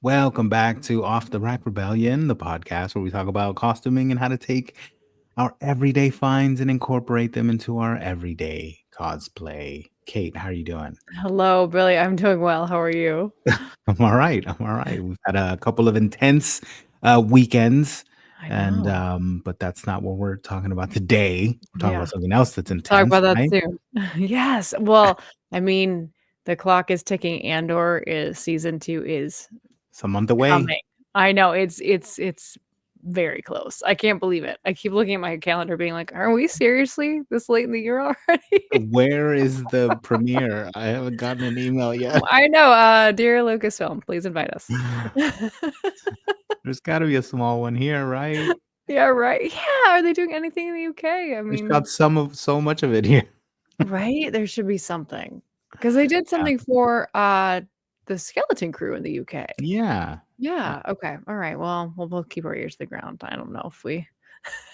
Welcome back to Off the Rack Rebellion, the podcast where we talk about costuming and how to take our everyday finds and incorporate them into our everyday cosplay. Kate, how are you doing? Hello, Billy. I'm doing well. How are you? I'm all right. I'm all right. We've had a couple of intense weekends, I and know. but that's not what we're talking about today. We're talking Yeah, about something else that's we'll talk intense, about that right? soon. Yes. Well, I mean, the clock is ticking. Andor is season 2 is It's a month away. coming. I know it's very close. I can't believe it. I keep looking at my calendar being like, "Are we seriously this late in the year already?" Where is the premiere? I haven't gotten an email yet. I know, dear Lucasfilm, please invite us. There's got to be a small one here, right? Yeah, right. Yeah, are they doing anything in the UK? I They mean, shot so much of it here. right? There should be something, because they did Yeah. something for, the Skeleton Crew in the UK. Yeah. Yeah. Yeah, okay, alright, well, we'll both keep our ears to the ground. I don't know if we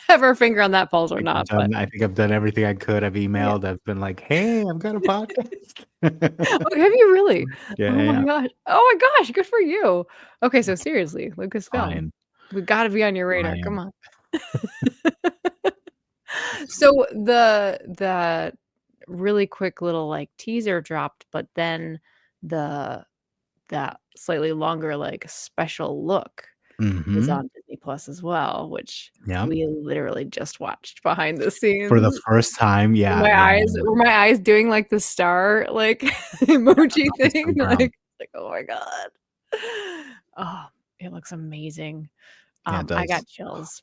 have our finger on that pulse or not, but I think I've done everything I could. I've yeah. emailed. I've been like, "Hey, I've got a podcast." Oh, have you really? Yeah, Oh my yeah. gosh. Oh my gosh, good for you. Okay, so seriously, Lucasfilm, Fine. we gotta be on your radar, come Fine. on. So, the really quick little, like, teaser dropped, but then the that slightly longer, like, special look is Mhm. on Disney Plus as well, which Yep. we literally just watched behind the For the scenes. first time, yeah, yeah. Were my eyes doing, like, the star, like, emoji Top is to thing? the ground. Like, "Oh my god." Oh, it looks amazing. Yeah, it I does. got chills.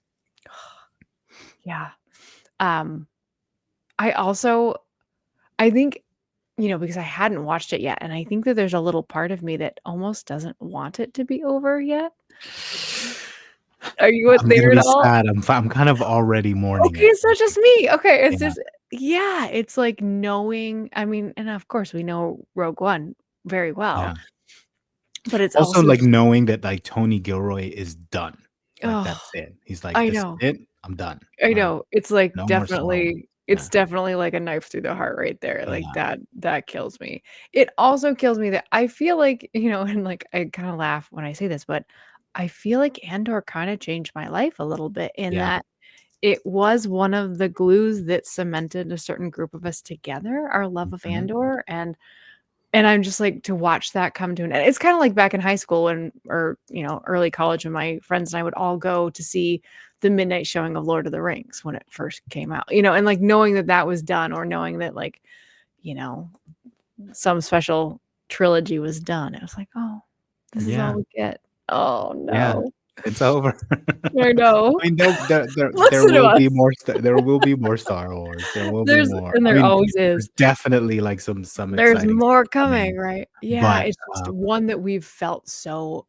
Yeah. Um, I also I think, because I hadn't watched it yet, and I think that there's a little part of me that almost doesn't want it to be over yet. Are you I'm gonna there at be all? sad. I'm kind of already mourning Okay, it. it's not just me. Okay, it's Yeah, just yeah, it's like knowing I mean, and of course we know Rogue One very well, yeah. but it's Also, also like, just knowing that, like, Tony Gilroy is done. Like, oh, that's it. He's like, I "This is know. it. I'm done." I Like, know. It's like no more Star Wars. definitely it's Yeah. definitely like a knife through the heart right there. Like Yeah. that kills me. It also kills me that I feel like, and like I kind of laugh when I say this, but I feel like Andor kind of changed my life a little bit in Yeah. that it was one of the glues that cemented a certain group of us together, our love of Mhm. Andor, and I'm just like to watch that come to an end. It's kind of like back in high school when or, early college when my friends and I would all go to see the midnight showing of Lord of the Rings when it first came out. And like knowing that that was done or knowing that like, you know, some special trilogy was done. It was like, "Oh, this is all Yeah. we get." Oh, Yeah, no. it's over. I know. I mean, there Listen to will be us. more there will be more Star Wars, there will be more. I There mean, always there's is. definitely, like, some There's exciting more stuff coming, coming, right? Yeah, but, it's just one that we've felt so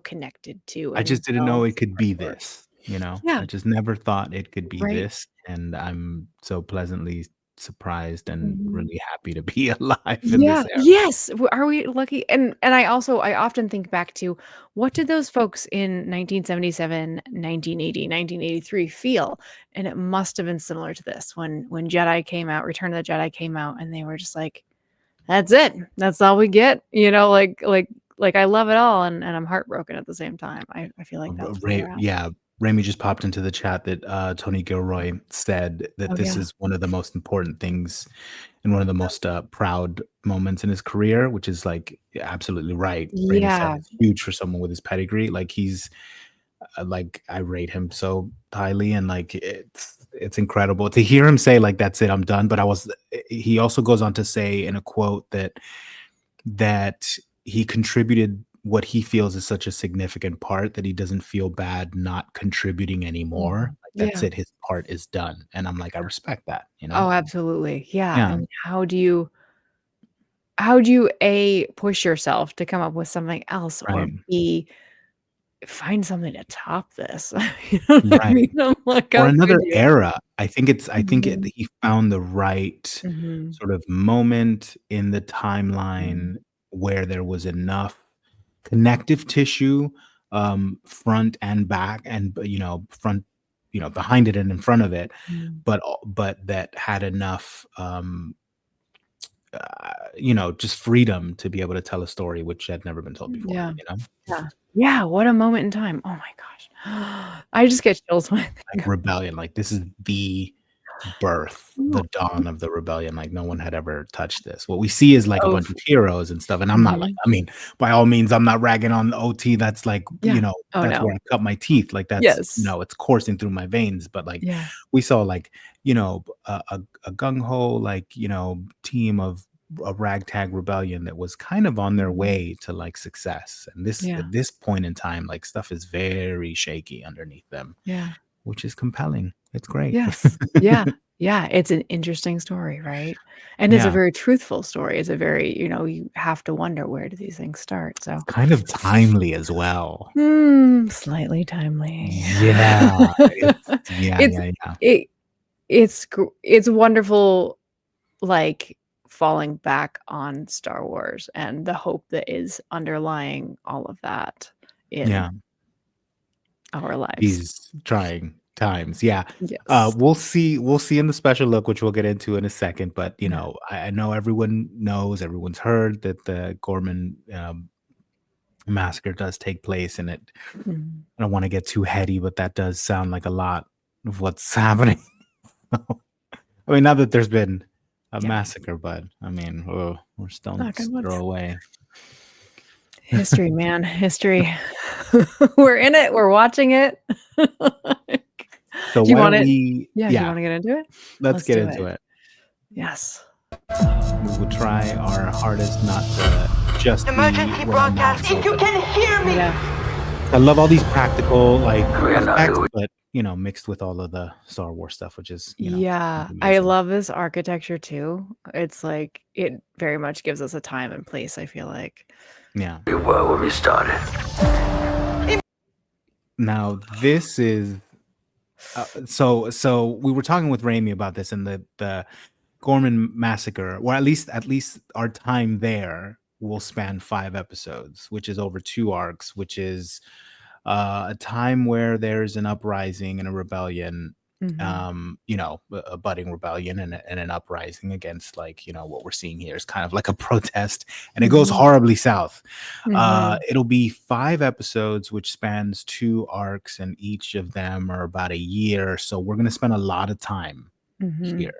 connected to I just and didn't know felt it could be for. this, you know? Yeah, I just never thought it could be right. this, and I'm so pleasantly surprised and Mhm. really happy to be alive in Yeah, this era. yes, are we lucky? And I often think back to what did those folks in 1977, 1980, 1983 feel? And it must have been similar to this when Jedi came out, Return of the Jedi came out, and they were just like, "That's it. That's all we get." Like I love it all and I'm heartbroken at the same time. I feel like that's where we're at. Yeah, Raimi just popped into the chat that, Tony Gilroy said that Oh, this yeah. is one of the most important things and one of the most, proud moments in his career, which is, like, absolutely right. Raimi said Yeah. it's huge for someone with his pedigree, like, he's, like, I rate him so highly, and, like, it's incredible to hear him say, like, "That's it, I'm done," but he also goes on to say in a quote that he contributed what he feels is such a significant part that he doesn't feel bad not contributing anymore. Mhm. Like, that's Yeah. it, his part is done, and I'm like, I respect that, you know? Oh, absolutely. Yeah, Yeah, and how do you, A, push yourself to come up with something else or right, B, find something to top this? You know what I right. mean? I'm like, Or "How could another you?" era. I think Mhm. he found the right Mhm. sort of moment in the Mhm. timeline where there was enough connective tissue, front and back and, front, behind it and in front of it, Mhm. but that had enough, just freedom to be able to tell a story which had never been told before, Yeah. you know? Yeah. Yeah, what a moment in time. Oh my gosh. I just get chills when I Like think of rebellion, like this is the birth, Ooh. the dawn of the rebellion, like no one had ever touched this. What we see is like a Oh, bunch of heroes and stuff, and I'm not like, mhm. I mean, by all means, I'm not ragging on OT. That's like, Yeah. Oh, that's no. where I cut my teeth. Like that's, Yes. it's coursing through my veins. But like Yeah. we saw like, a gung ho like, team of a ragtag rebellion that was kind of on their Mhm. way to like success. And this Yeah. at this point in time, like stuff is very shaky underneath them, Yeah. which is compelling. It's great. Yes. Yeah. Yeah, it's an interesting story, right? And it's a Yeah. very truthful story. It's a very you have to wonder where do these things start, It's so kind of timely as well. Slightly timely. Yeah, yeah, It's yeah, yeah. it it's wonderful, like, falling back on Star Wars and the hope that is underlying all of that in Yeah, our lives. these trying times, yeah. Yes. We'll see in the special look, which we'll get into in a second, but, Yeah. I know everyone knows, everyone's heard that the Gorman, massacre does take place, and Mhm. I don't wanna get too heady, but that does sound like a lot of what's happening. I mean, not that there's been a Yeah. massacre, but, I mean, we're Knock on stone's wood. throw away. History, man, history. We're in it, we're watching it. So Do you why want don't it we do you yeah, wanna get into it? let's Let's get do into it. it. Yes. We will try our hardest not to just be Emergency with our broadcast, mouths if you open. can hear I me. know. I love all these practical, like, We are not effects, who we but, mixed with all of the Star Wars stuff, which is, Yeah, I amazing. love this architecture too. It's like it very much gives us a time and place, I feel like. Yeah. were when we started. Now this is, so we were talking with Raimi about this, and the Gorman massacre, or at least our time there will span 5 episodes, which is over 2 arcs, which is a time where there's an uprising and a rebellion, Mhm. a budding rebellion and an uprising against, like, what we're seeing here is kind of like a protest, and it goes Mhm. horribly south. Mhm. It'll be 5 episodes, which spans 2 arcs, and each of them are about a year. So we're going to spend a lot of time here,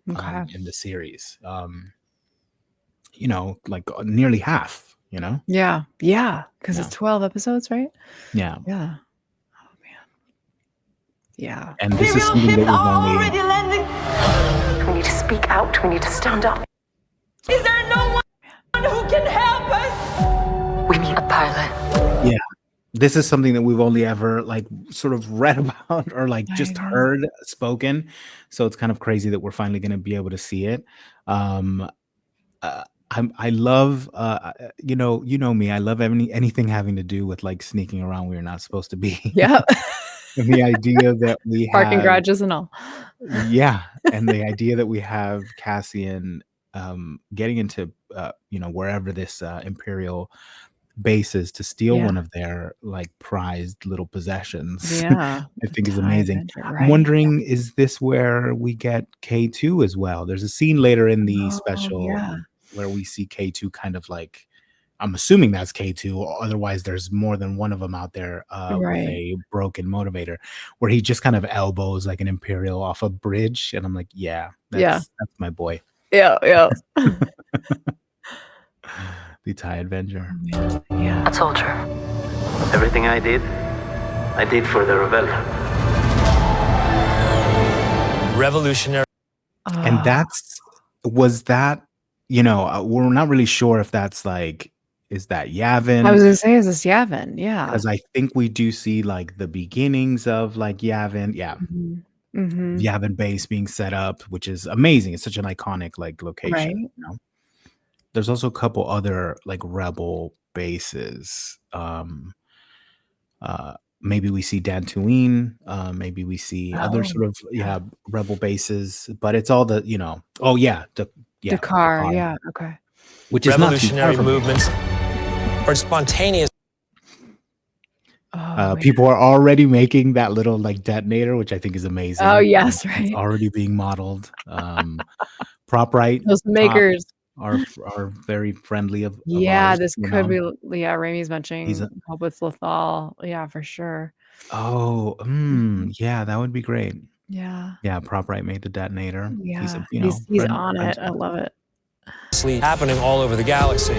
Mhm. Okay. in the series. Like nearly half, Yeah. Yeah. Because Yeah. it's 12 episodes, right? Yeah. Yeah. Oh, man. Yeah. And this is Imperial something ships that we've are only already landing. We need to speak out. We need to stand up. Is there no one who can help us? We need a pilot. Yeah. This is something that we've only ever, like, sort of read about or, like, I just know. heard spoken, so it's kind of crazy that we're finally gonna be able to see it. Um, I love, me, I love anything having to do with, like, sneaking around where you're not supposed to be. Yep. And the idea that we Parking have garages and all. Yeah, and the idea that we have Cassian, getting into, wherever this, Imperial bases to steal Yeah. one of their, like, prized little possessions, Yeah. I A think is TIE amazing. Avenger, I'm right? wondering, is this where we get K2 as well? There's a scene later in the Oh, special yeah. where we see K2 kind of like, I'm assuming that's K2, or otherwise there's more than one of them out there, with Right. a broken motivator, where he just kind of elbows like an Imperial off a bridge, and I'm like, "Yeah, Yeah. that's my boy." Yeah, yeah. The TIE Avenger. Oh, man. Yeah. I told her. Everything I did for the rebellion. Revolutionary. And Ah, was that, we're not really sure if that's like, is that I Yavin? was gonna say, is this Yavin? Yeah. Because I think we do see like the beginnings of like Yavin. Yeah. Mhm. Mhm. Yavin base being set up, which is amazing. It's such an iconic like location. Right. There's also a couple other like rebel bases. Maybe we see Dantooine. Maybe we see other Oh, sort of, yeah. rebel bases, but it's all the, oh yeah, Dakar, Dakar, yeah, okay. which is not too far Revolutionary from here. movements or spontaneous. Oh, man. People are already making that little like detonator, which I think is amazing. Oh, yes, It's right. already being modeled. Prop right Those top. makers. are very friendly of Yeah, ours, this you could know? be yeah, Raimi's He's mentioning a help with Lethal. Yeah, for sure. Oh, Mhm. yeah, that would be great. Yeah. Yeah, Prop Right made the detonator. He's a, Yeah. He's on friend it. I love it. happening all over the galaxy.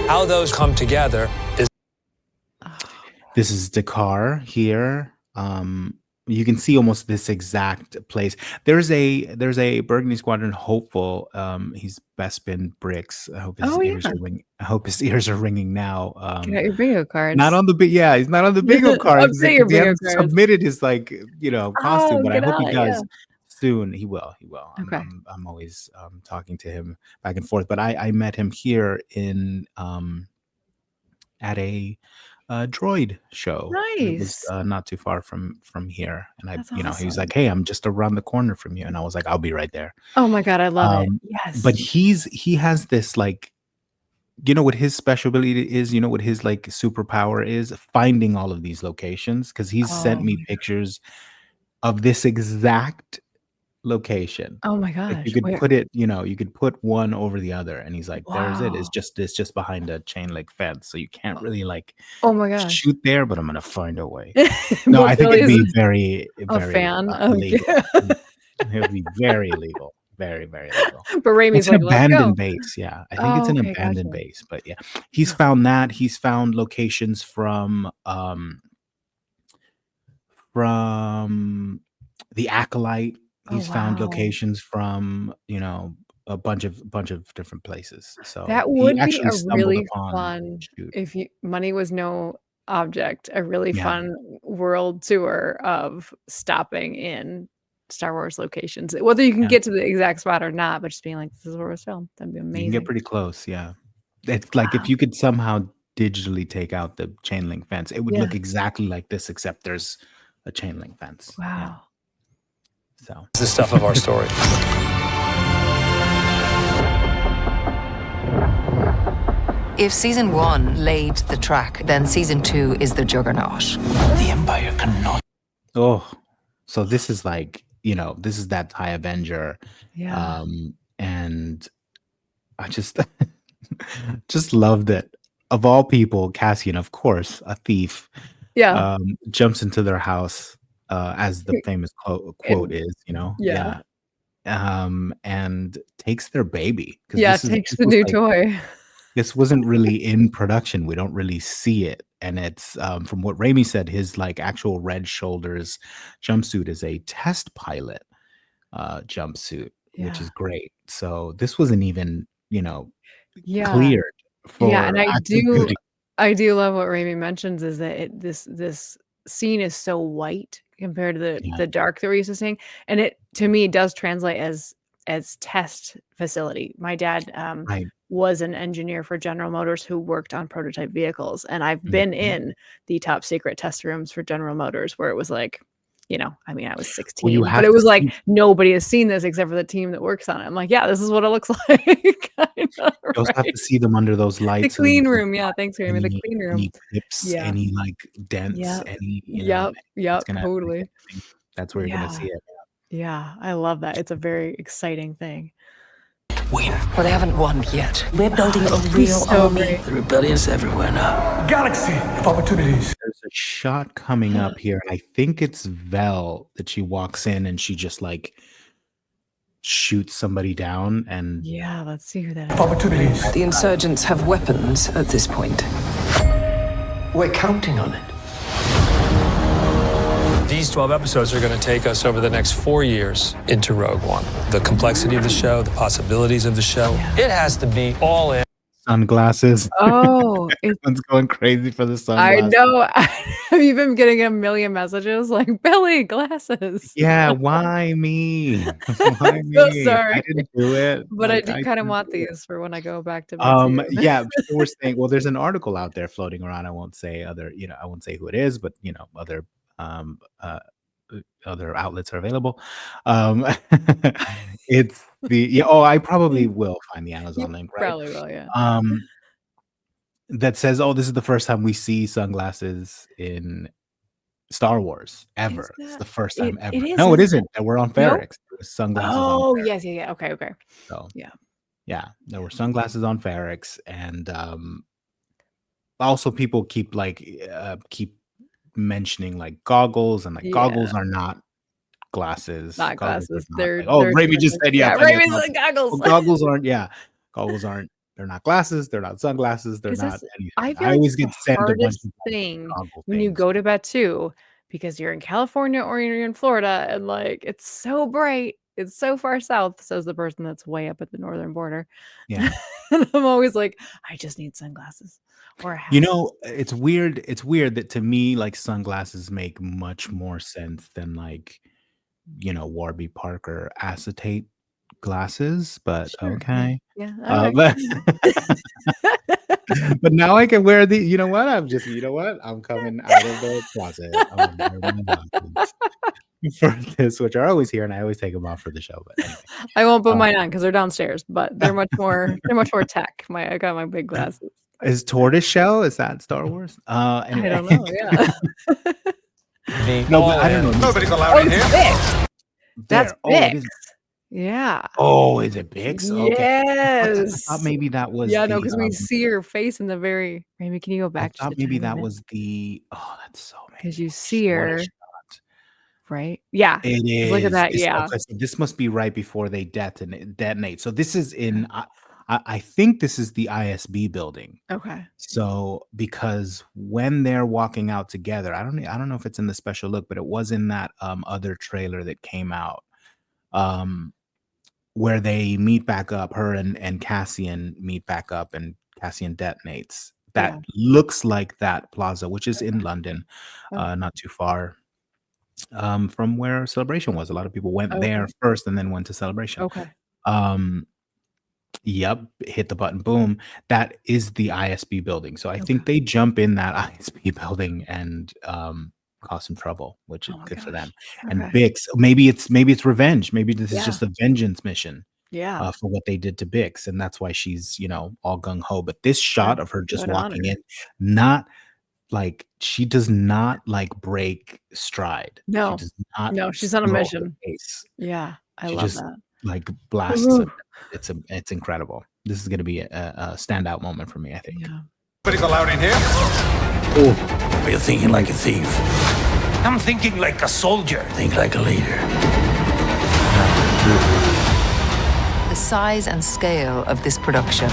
How those come together is Oh, This is Dakar here. You can see almost this exact place. There's a Burgundy Squadron hopeful. He's Bespin Bricks. oh, yeah. I hope his ears are ringing now. Get out your bingo Not cards. on the yeah, he's not on the bingo card Update your because he bingo hasn't cards. submitted his costume, Oh, but I get hope on he it, yeah. does soon. He will. He will. Okay. I'm always talking to him back and forth. But I met him here in at a droid show. It was Nice. not too far from here, and That's he was like, awesome. "Hey, I'm just around the corner from you," and I was like, "I'll be right there." Oh my god, I love it. But Yes. he has this like, you know what his special ability is? You know what his like superpower is? Finding all of these locations because he's sent Oh me my god. pictures of this exact location. Oh my Like you gosh. could Where? put it, you could put one over the other, and he's like, "There's it. Wow. It's just behind a chain link fence, so you can't really like Oh my gosh. shoot there, but I'm gonna find a way." No, But I think it'd Billy's be very, a very fan of illegal. It would be very illegal, very, very illegal. but Raimi's It's an like, "Let's go." abandoned base, yeah. I think it's Oh, an okay, abandoned gotcha. base, but yeah. He's found that. He's found locations from The Acolyte. Oh, He's found wow. locations from, a bunch of different places. So That he would be actually a stumbled really upon fun shoot. if you money was no object, a really Yeah, fun world tour of stopping in Star Wars locations. Whether you can yeah. get to the exact spot or not, but just being like, "This is where it was filmed." That'd be You can get amazing. pretty close, yeah. It's like if Wow. you could somehow digitally take out the chain link fence, it would Yeah. look exactly like this, except there's a chain link fence. Yeah. Wow. So the stuff of our story. If season 1 laid the track, then season 2 is the juggernaut. The Empire cannot. oh, so this is like, this is that TIE Avenger. Yeah. And I just just loved it. Of all people, Cassian, of course, a thief, Yeah. jumps into their house, as the famous quote And is, yeah. yeah, and takes their baby because Yeah, takes the new toy. this wasn't really in production. We don't really see it, and it's from what Raimi said, his like actual red shoulders jumpsuit is a test pilot jumpsuit, which Yeah. is great. So this wasn't even Yeah. cleared Yeah, and for active duty. I do love what Raimi mentions is that this scene is so white compared to Yeah, the dark that we're used to seeing, and it to me does translate as test facility. My dad right. was an engineer for General Motors who worked on prototype vehicles, and I've been Mhm. in the top secret test rooms for General Motors where it was like, I mean, I was Well, you 16, but have it to was like see nobody has seen this except for the team that works on it. I'm like, yeah, this is what it looks like, kind of, you also have right? to see them under those The lights so you clean can room, yeah, thanks, find Rami, the clean room. any clips, Yeah. any, like, dents, Yep. any, Yep, it's yep, gonna totally. that's where you're gonna Yeah, see it. yeah, I love that. It's a very exciting thing. Win. Well, they haven't won yet. We're building a He's real so army. great. The rebellion's everywhere now. Galaxy of opportunities. There's a shot coming up here, and I think it's Vel that she walks in and she just, like, shoots somebody down, and Yeah, let's see who that Of is. opportunities. The insurgents have weapons at this point. We're counting on it. These 12 episodes are going to take us over the next 4 years into Rogue One. The complexity of the show, the possibilities of the show. It has to be all in. sunglasses. Oh, it's Everyone's going crazy for the I sunglasses. know. Have you been getting a million messages like, "Billy, glasses." Yeah, why me? Why I'm so me? I sorry, didn't do it. but I Like, do I kinda didn't want do it. these for when I go back to museum. Yeah, people were saying, well, there's an article out there floating around. I won't say I won't say who it is, but um uh other outlets are available. Um it's I probably will find the You Amazon link, right? probably will, yeah. Um that says, "Oh, this is the first time we see sunglasses in Star Wars Is ever. It's that the first it time it ever." is, No, it isn't it? isn't. We're on No? Ferrix. Sunglasses on Oh, Ferrix. yes, yeah, yeah, okay, okay. So, Yeah. Yeah, there were sunglasses on Ferrex, and also people keep mentioning like goggles, and like Yeah. goggles are not glasses. Not Goggles are glasses. not They're like, oh, they're Raimi just different. said, yeah, Yeah, plenty of Raven's goggles. goggles. Well, goggles aren't, yeah, goggles aren't, they're not glasses, they're not sunglasses, they're 'Cause not that's I anything. feel I like it's always the get sent a bunch hardest of like thing goggle when you things. go to bed too, because you're in California or you're in Florida, and, like, it's so bright. It's so far south, says the person that's way up at the northern border. Yeah. And I'm always like, "I just need sunglasses or a You hat." know, it's weird that to me, like, sunglasses make much more sense than, like, Warby Parker acetate glasses, but Sure, yeah. okay. Yeah, Uh, alright. but but now I can wear the you know what? You know what? I'm coming out of the closet. I'm gonna wear my glasses for this, which are always here, and I always take them off for the show, but anyway. I won't put Uh mine on because 'cause they're downstairs, but they're much more tech. I got my big glasses. Is tortoiseshell, is that Star Wars? I Anyway. don't know, yeah. No, but I don't know. Nobody's allowed Oh, in it's here. Bix. That's There. Oh, it Bix. is. Yeah. Oh, is it Bix? Okay. I thought Yes. maybe that was Yeah, no, the, 'cause we see her face in the very Raimi, can you go I back just thought a maybe tiny that bit? was the that's so 'Cause many. you see What a her, shot. right? Yeah. It 'Cause look at is. that, This yeah. Okay, so this must be right before they detonate. So this is in I think this is the ISB building. Okay. So because when they're walking out together, I don't know if it's in the special look, but it was in that other trailer that came out. Um where they meet back up, her and Cassian meet back up, and Cassian detonates. Yeah. That looks like that plaza, which is in London, Okay. not too far from where Celebration was. A lot of people went Okay. there first and then went to Celebration. Okay. Um, yep, hit the button, boom. That is the ISB building. So I think they jump in that ISB building and cause some trouble, which is Oh my good for them. gosh. And Okay. Bix, maybe it's revenge. Maybe this is Yeah. just a vengeance mission Yeah. for what they did to Bix, and that's why she's all gung ho. But this Sure. shot of her just Good on walking her. in, not like she does not like break stride. She No. does not No, she's on a slow her mission. pace. Yeah, I She love just that. like blasts Ooh. it. It's incredible. This is gonna be a standout moment for me, I think. Yeah. Nobody's allowed in here. Oh, Are you thinking like a thief? I'm thinking like a soldier. Think like a leader. The size and scale of this production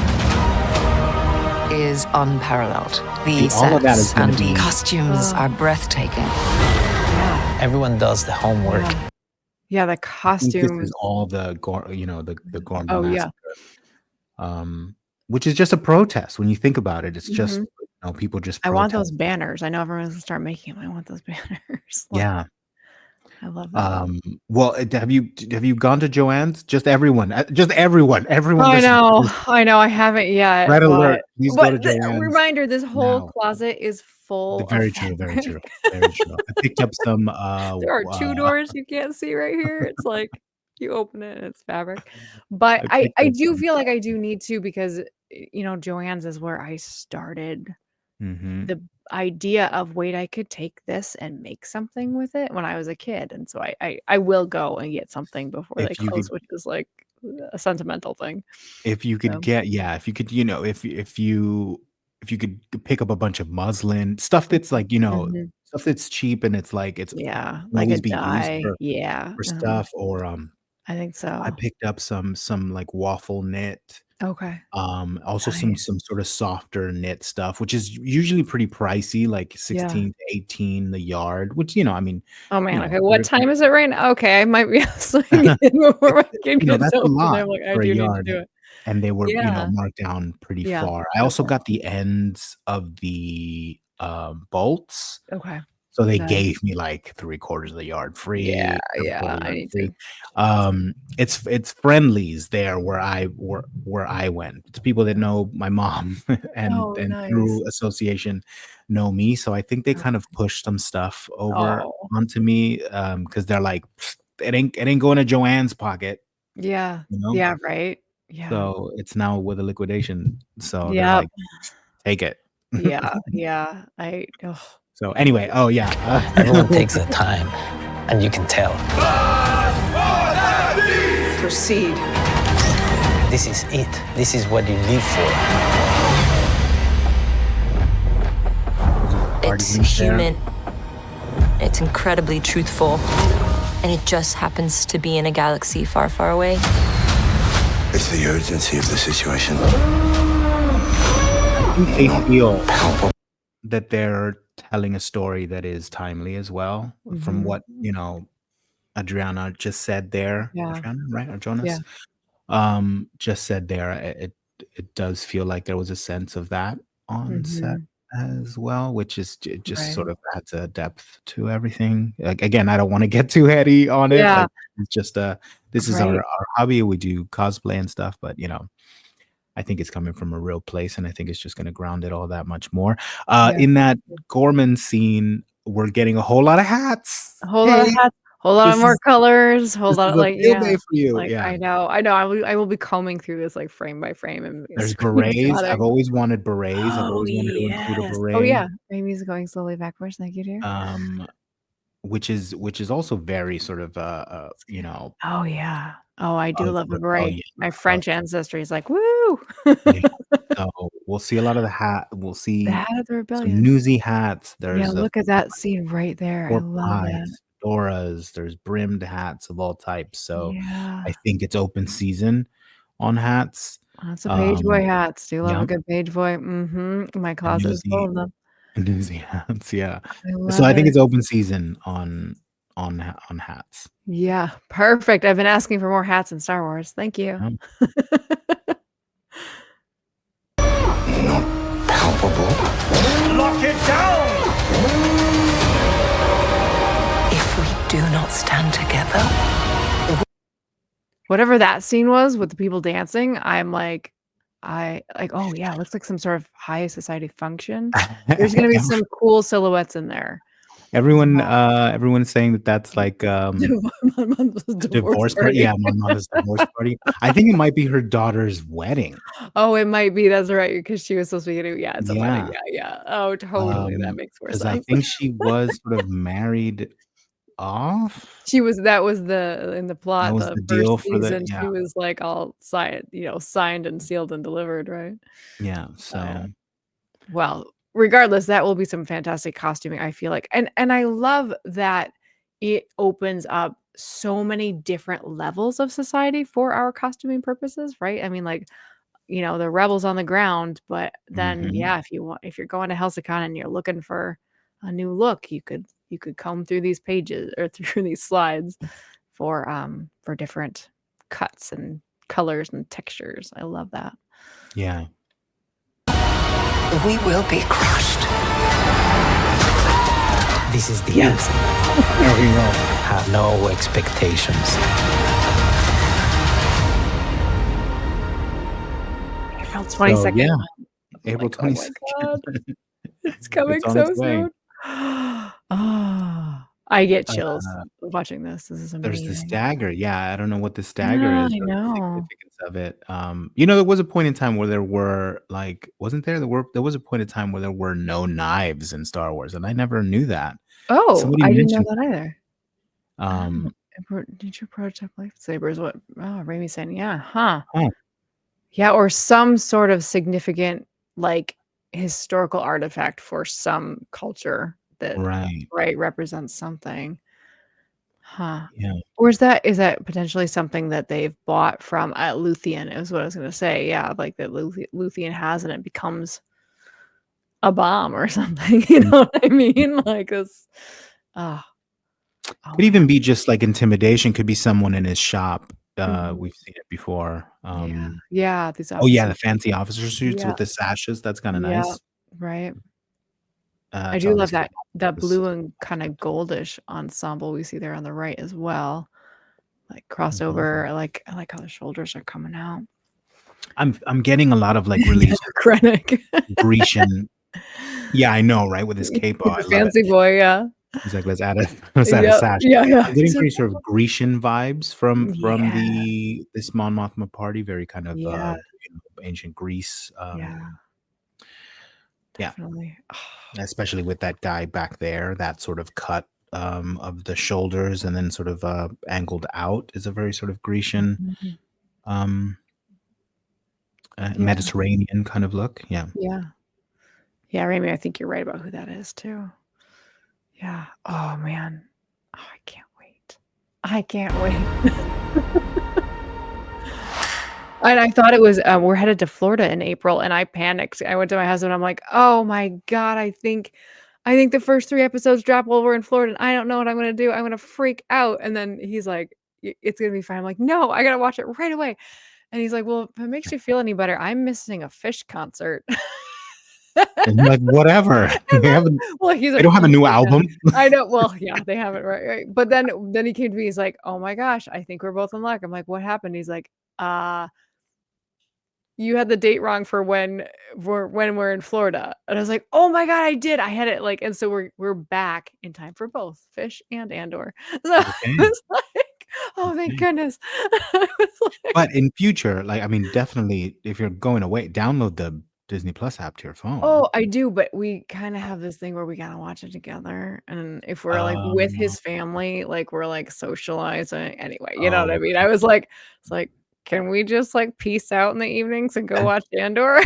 is unparalleled. The See, all of that is sets gonna and the be- costumes are breathtaking. Yeah. Everyone does the homework. Yeah. Yeah, the I think this costumes. is all the the Gorman Oh, yeah. massacre. Which is just a protest when you think about it. It's just Mhm. people just I want those protest. banners. I know everyone's gonna start making them. I want those banners. Like, Yeah. I love that. Well, have you gone to Joanne's? Just everyone, everyone I listen to know, this. I know, I haven't yet, Red alert, but please go to the Joanne's reminder, this whole now. closet is full of Very true, very fabric. true, very true. I picked up some, There are 2 doors you can't see right here. It's like you open it and it's fabric. But I I picked I up do some feel like I do need to because, Joann's is where I started Mhm. the idea of, "Wait, I could take this and make something with it," when I was a kid, and so I will go and get something before they If you close, could which is, like, a sentimental thing. if you could So get yeah, if you could, if you could pick up a bunch of muslin, stuff that's like, Mhm. stuff that's cheap and it's like it Yeah, can like a always be used dye. Yeah, for stuff, or I think I so. picked up some like waffle knit. Okay. Also Nice. some sort of softer knit stuff, which is usually pretty pricey, like Yeah. 16 to 18 the yard, which, I mean, Oh, you man, know, okay, what they're time is it right now? Okay, I might be swinging in before my kid gets that's a home, and lot I'm like, "I for a do need to yard, do it." and they were, Yeah. marked down pretty Yeah. far. I also Okay. got the ends of the, bolts, Okay. so they Nice. gave me like 3/4 of the yard Yeah, free, yeah, 3/4 of the I yard need free. to. It's Friendlies there where I went. It's people that know my mom and Oh, nice. through association know me, so I think they Okay. kind of pushed some stuff over Oh. onto me, because they're like, "Psst, it ain't going to Joanne's pocket," Yeah. you know? Yeah, right? Yeah. So it's now with a liquidation, so they're Yep. like, "Take it." Yeah, yeah, ugh. So anyway, oh yeah, Everyone takes their time, and you can tell. Proceed. This is it. This is what you live for. It's human. It's incredibly truthful. And it just happens to be in a galaxy far, far away. It's the urgency of the situation. I think they feel that they're telling a story that is timely as well. From what Adriana just said there. Yeah. Adriana, right? Or Yeah. Jonas? Just said there. It does feel like there was a sense of that on set as well, which is just sort Right. of adds a depth to everything. Like, again, I don't want to get too heady on it. Yeah. Like, it's just this is Right. our hobby. We do cosplay and stuff, but I think it's coming from a real place, and I think it's just going to ground it all that much more. Yeah. In that Gorman scene, we're getting a whole lot of hats. A whole lot of Hey, hats, whole lot this of more is colors, whole this lot is of a like, field yeah, day for you. like Yeah. I know. I will be combing through this like frame by frame and There's berets. screenshotting. I've always wanted berets. I've Oh always wanted to include a yes. Oh beret. yeah. Amy's going slowly backwards. Thank you, dear. Which is also very sort of Oh yeah. Oh, I do of love a beret. rebellion. My French ancestry is like, woo! Yeah. So we'll see a lot of the hat. We'll The see hat of the some rebellion. newsy hats. Yeah, There's look at that scene right there. I pork love that. pies, fedoras, there's brimmed hats of all types. So Yeah. I think it's open season on hats. Lots of page boy hats. Do you love a Yep. good page boy? My closet is full of them. Newsy hats, yeah. I So love I think it. it's open season on hats. Yeah, perfect. I've been asking for more hats in Star Wars. Thank you. Yeah. Palpable. Lock it down! If we do not stand together, Whatever that scene was with the people dancing, I'm like, oh yeah, it looks like some sort of high society function. There's gonna be some cool silhouettes in there. Everyone's saying that that's like My mom's divorce party. Yeah, my mother's divorce party. I think it might be her daughter's wedding. Oh, it might be. That's right, because she was supposed to be getting it's a wedding. Yeah. Yeah. Oh, totally. That makes more Because I sense. think she was sort of married off. That was in the plot, That was the the first deal for the season, she was like all signed and sealed and delivered, right? yeah. So Well, regardless, that will be some fantastic costuming, I feel like. And I love that it opens up so many different levels of society for our costuming purposes, right? I mean, like, the rebels on the ground, but then yeah, if you're going to Helsicon and you're looking for a new look, you could comb through these pages or through these slides for different cuts and colors and textures. I love that. yeah. we will be crushed. This is the answer. There we go. Have no expectations. April 22nd. Yeah. I'm April like, oh my 22nd. God, it's coming It's on so its way. soon. I get chills watching this. This is There's this amazing. dagger. Yeah, I don't know what this dagger Yeah, is I or the know. significance of it. There was a point in time where there were wasn't there? There was a point in time where there were no knives in Star Wars, and I never knew that. Oh, Somebody I didn't know mentioned that either. um Did you prototype lightsabers? What? Oh, Raimi's saying, yeah, huh? oh, Yeah, or some sort of significant, like, historical artifact for some culture that right. represents something. Huh. Yeah. Or is that potentially something that they've bought from Luthien is what I was gonna say. Yeah, like that Luthien has and it becomes a bomb or something. You know what I mean? Like this. Oh Could even be just like intimidation. Could be someone in his shop. We've seen it before. Yeah, these Oh yeah, the officers. fancy officer suits Yeah. with the sashes. That's kind of Yeah, nice. right. I It's do love obviously that blue and kind of goldish ensemble we see there on the right as well. Like crossover. I like how the shoulders are coming out. I'm getting a lot of like really Krennic. Grecian. Yeah, I know, right? With his cape. Oh, I He's a love fancy it. boy, yeah. He's like, let's add a sash. Yeah. I'm getting pretty sort of Grecian vibes from Yeah. this Mon Mothma party. Very kind of Yeah. ancient Greece. Yeah. Definitely. Especially with that guy back there, that sort of cut of the shoulders and then sort of angled out is a very sort of Grecian Yeah. Mediterranean kind of look. Yeah. Yeah. Yeah, Rami, I think you're right about who that is too. Yeah. Oh man. Oh, I can't wait. I can't wait. And I thought it was we're headed to Florida in April and I panicked. I went to my husband, I'm like, "Oh my God, I think the first 3 episodes drop while we're in Florida and I don't know what I'm gonna do. I'm gonna freak out." And then he's like, It's gonna be fine." I'm like, "No, I gotta watch it right away." And he's like, "Well, if it makes you feel any better, I'm missing a Fish concert." And you're like, "Whatever." And They then haven't well, he's they like don't have a he's new like that. album. I know, well, yeah, they have it right. But then he came to me, he's like, "Oh my gosh, I think we're both in luck." I'm like, "What happened?" He's like, "Uh, you had the date wrong for when we're in Florida." And I was like, "Oh my God, I did. I had it like," and so we're back in time for both Fish and Andor. So I Okay, was like, "Oh, thank okay. goodness." I was like But in future, like, I mean, definitely if you're going away, download the Disney Plus app to your phone. Oh, I do, but we kinda have this thing where we gotta watch it together, and if we're, like, with Oh, his family, like, we're, like, socializing anyway, you know what I oh, mean? I was like it's like, "Can we just, like, peace out in the evenings and go okay. watch Andor?"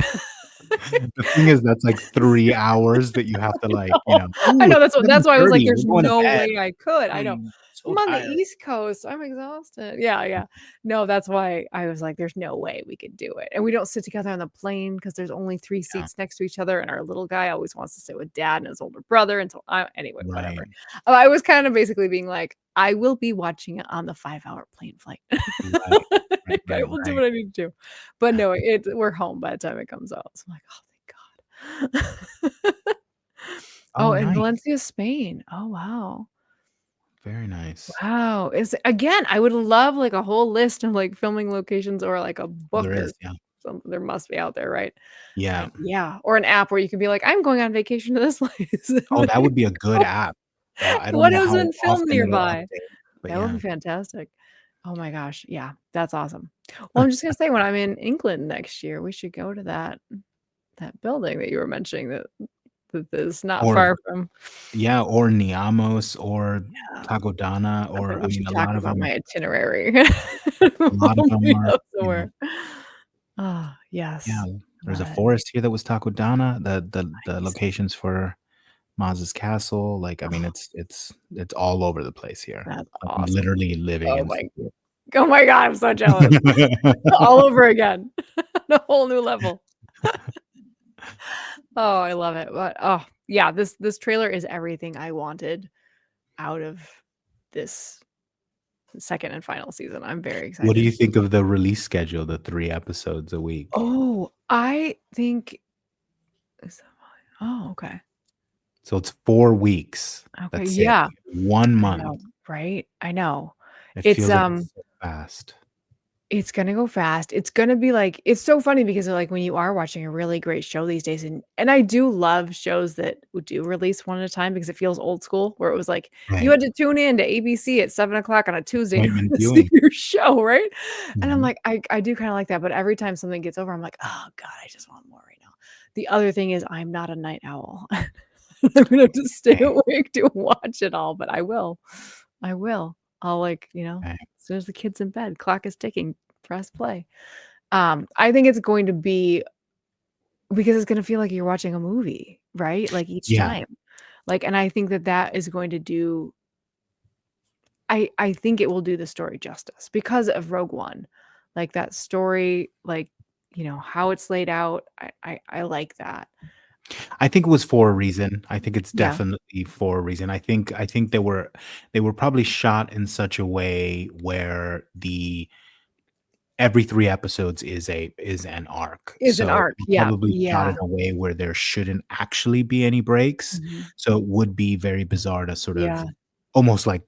The thing is that's like 3 hours that you have to, like, No, I "Ooh, know, it's that's why I was like, 7:30, "There's we're going to no bed. way I could." I know. I'm so I'm on the tired." East Coast, I'm exhausted. Yeah, yeah. No, that's why I was like, "There's no way we could do it." And we don't sit together on the plane because there's only 3 Yeah, seats next to each other, and our little guy always wants to sit with dad and his older brother until anyway, right, whatever. I was kind of basically being like, "I will be watching it on the 5-hour plane flight." right, right, Like, I right, will do right. what I need to do. But no, we're home by the time it comes out. So I'm like, "Oh, thank God." Oh, Oh, and nice. Valencia, Spain. Oh, wow. Very nice. Wow. Is again, I would love, like, a whole list of, like, filming locations or, like, a Oh, there book is, or yeah. something there must be out there, right? Yeah. Like yeah, or an app where you can be like, "I'm going on vacation to this place." And Oh, then that you would be a good go, app. I don't what know is how in film often it'll nearby? update, but That would be yeah. fantastic. Oh my gosh, yeah, that's awesome. Well, I'm just gonna say when I'm in England next year, we should go to that building that you were mentioning that is not Or far from yeah, or Niamos or yeah. Tagodana I think or I we mean, should talk about my itinerary a lot of when them we are, go you know somewhere. Ah, yeah, yes. there's a But forest here that was Takodana, the nice. locations for Maz's castle, like, I mean, Oh, it's all over the place here. that's Like, I'm awesome. literally living Oh in my oh my god, I'm so jealous. All over again. A whole new level. Oh, I love it. But oh, yeah, this trailer is everything I wanted out of this second and final season. I'm very What do excited. you think of the release schedule, the 3 episodes a week? Oh, I think is that oh, okay. So it's 4 weeks. Okay, That's it. yeah. 1 I month. know, right? I know. It It's, feels like it's so fast. it's gonna go fast. It's gonna be like it's so funny because, like, when you are watching a really great show these days, and I do love shows that do release one at a time because it feels old school, where it was like, you Right. had to tune in to ABC at 7 o'clock on a Tuesday Appointment to see viewing. your show, right? And I'm Mhm. like, I do kinda like that, but every time something gets over, I'm like, "Oh god, I just want more right now." The other thing is I'm not a night owl. I'm gonna have to stay Okay, awake to watch it all, but I will. I will. I'll, like, okay. as soon as the kid's in bed, clock is ticking, press play. I think it's going to be because it's gonna feel like you're watching a movie, right? Like, each Yeah. time. Like, and I think that that is going to do I think it will do the story justice because of Rogue One. Like, that story, like, how it's laid out, I like that. I think it was for a reason. I think it's Yeah. definitely for a reason. I think they were probably shot in such a way where the every 3 episodes is an arc. Is an So, arc. they Yeah. probably shot Yeah. in a way where there shouldn't actually be any breaks. Mhm. So, it would be very bizarre to sort of Yeah. almost like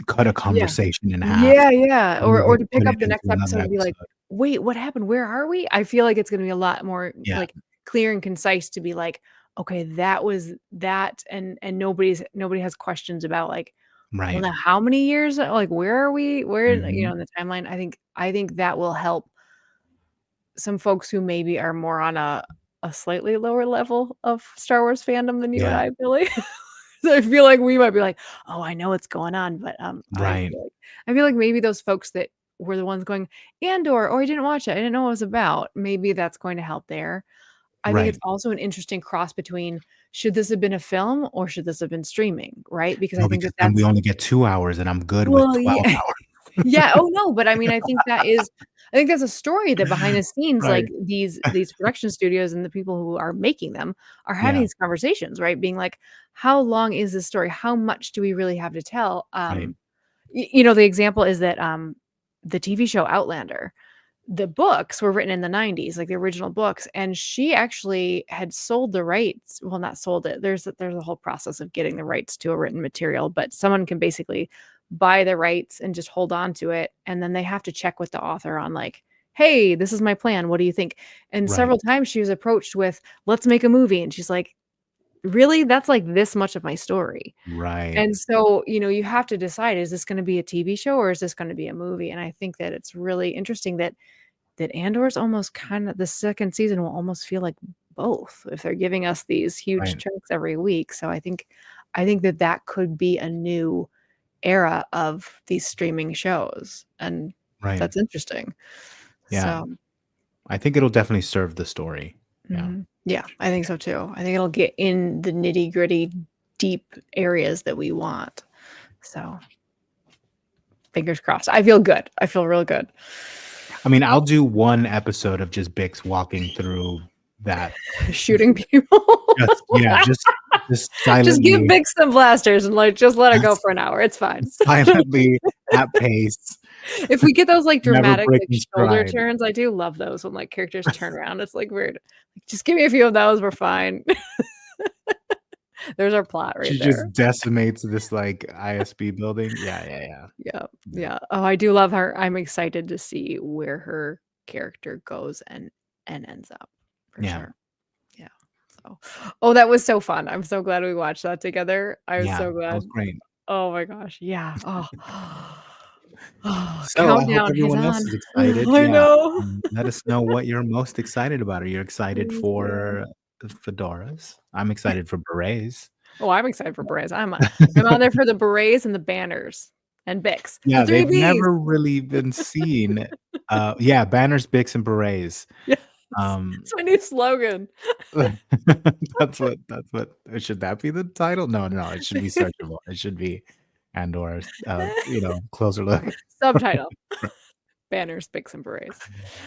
cut a Yeah. conversation in half Yeah, yeah, and, or like, to put pick it up the into next another episode and be like, episode. "Wait, what happened? Where are we?" I feel like it's gonna be a lot more, Yeah, like, clear and concise to be like, "Okay, that was that," and nobody has questions about, like, "Well, right. now how many years like, where are we? Where," Mhm. in the timeline. I think that will help some folks who maybe are more on a slightly lower level of Star Wars fandom than you and Yeah, I, Billy. So I feel like we might be like, "Oh, I know what's going on," but, right. I feel like maybe those folks that we're the ones going, Andor, oh, I didn't watch it. I didn't know what it was about. Maybe that's going to help there. I think it's Right. also an interesting cross between should this have been a film or should this have been streaming, right? Because I No, think because that then we that's only get 2 hours, and I'm good with well, 12 yeah. hours. Yeah, oh, no, but I mean, I think that's a story that behind the scenes, like, Right. these production studios and the people who are making them are having Yeah, these conversations, right? Being like, "How long is this story? How much do we really have to tell?" right, The example is that, the TV show Outlander, the books were written in the 90s, like the original books, and she actually had sold the rights, well, not sold it. There's a whole process of getting the rights to a written material, but someone can basically buy the rights and just hold on to it, and then they have to check with the author on like, "Hey, this is my plan. What do you think?" And right, several times she was approached with, "Let's make a movie." And she's like, "Really? That's like this much of my story." right, And so, you have to decide, is this gonna be a TV show or is this gonna be a movie? And I think that it's really interesting that Andor's almost kinda the 2nd season will almost feel like both if they're giving us these huge right, chunks every week. So I think that that could be a new era of these streaming shows, and right. that's interesting. Yeah, So, I think it'll definitely serve the story. Yeah, yeah, I think so too. I think it'll get in the nitty-gritty, deep areas that we want. So, fingers crossed. I feel good. I feel real good. I mean, I'll do 1 episode of just Bix walking through that. Shooting people. Just yeah, just Just give silently Big some blasters and, like, just let it go for an hour, it's fine. silently at pace, If we get those, like, never dramatic, like, breaking shoulder stride. turns, I do love those when, like, characters turn around, it's, like, weird. Like, just give me a few of those, we're fine. There's our plot right She there. just decimates this, like, ISB building. Yeah, yeah, yeah. Yeah, yeah. Oh, I do love her. I'm excited to see where her character goes and ends up, for Yeah, sure. Yeah, so oh, that was so fun. I'm so glad we watched that together. I'm yeah, so that was glad. great. Oh my gosh, yeah. Oh. Oh, So, I hope countdown is everyone else on. is excited. I Yeah, know. let us know what you're most excited about. Are you excited Yeah. for fedoras? I'm excited for berets. Oh, I'm excited for berets. I'm on there for the berets and the banners and Bics. The Yeah, 3 they've Bs. never really been seen. Yeah, banners, bics, and berets. Yes. Um, It's my new slogan. that's what should that be the title? No, no, it should be searchable. It should be Andor's, closer look. Subtitle. Banners, Bics, and berets.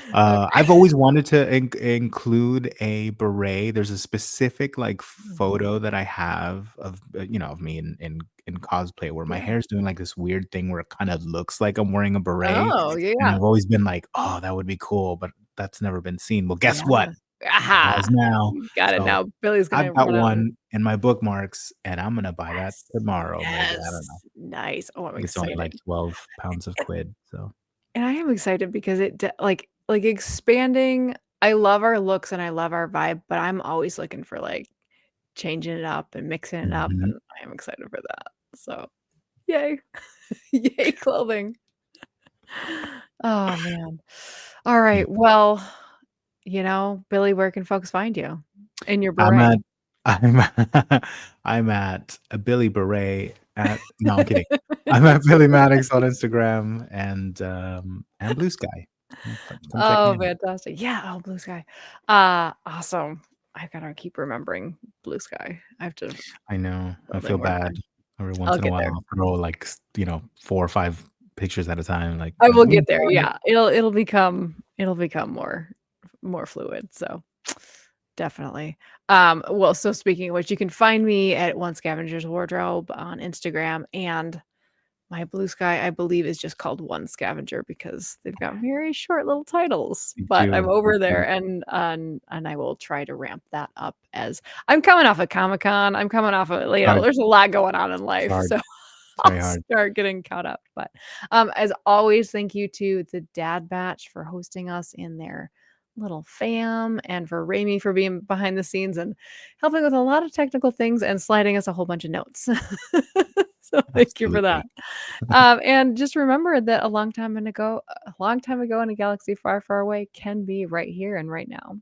Okay. I've always wanted to include a beret. There's a specific like photo that I have of of me in cosplay where my Yeah. hair's doing like this weird thing where it kind of looks like I'm wearing a beret, Oh, and yeah. I've always been like, "Oh, that would be cool," but that's never been seen. Well, guess Yeah. what? Aha! As now. You got it So now. Billy's I've gonna got run out of one in my bookmarks, and I'm gonna buy that Yes. tomorrow. Maybe I don't know. Yes. Nice. Oh, I I'm think it's only like excited. 12 pounds of quid. So And I am excited because like expanding. I love our looks and I love our vibe, but I'm always looking for like changing it up and mixing it up, mhm. and I am excited for that. So, yay. Yay, clothing. Oh, man. All Yeah. right. Well, Billy, where can folks find you? In your I'm beret. at I'm I'm at a Billy Beret at no, I'm kidding. I'm at Billy Maddox on Instagram and Blue Sky. Come check me Oh, out. fantastic. Yeah, oh, Blue Sky. Awesome. I gotta keep remembering Blue Sky. I have to I know. I build in feel more bad. time. Every once I'll in a get while, there. I'll throw like 4 or 5 pictures at a time, like, I will "Blue get there, Sky." yeah. It'll become more fluid, so definitely. Well, so speaking of which, you can find me at One Scavenger's Wardrobe on Instagram, and my Blue Sky, I believe, is just called One Scavenger because they've got very short little titles, They but I'm do, they over there do. and I will try to ramp that up as I'm coming off of Comic-Con, I'm coming off of, Hard. there's a lot going on in It's life, hard. so It's I'll very hard. start getting caught up. But as always, thank you to the Dad Batch for hosting us in their little fam, and for Raimi for being behind the scenes and helping with a lot of technical things and sliding us a whole bunch of notes. So thank you for that. Absolutely. And just remember that a long time ago in a galaxy far, far away can be right here and right now.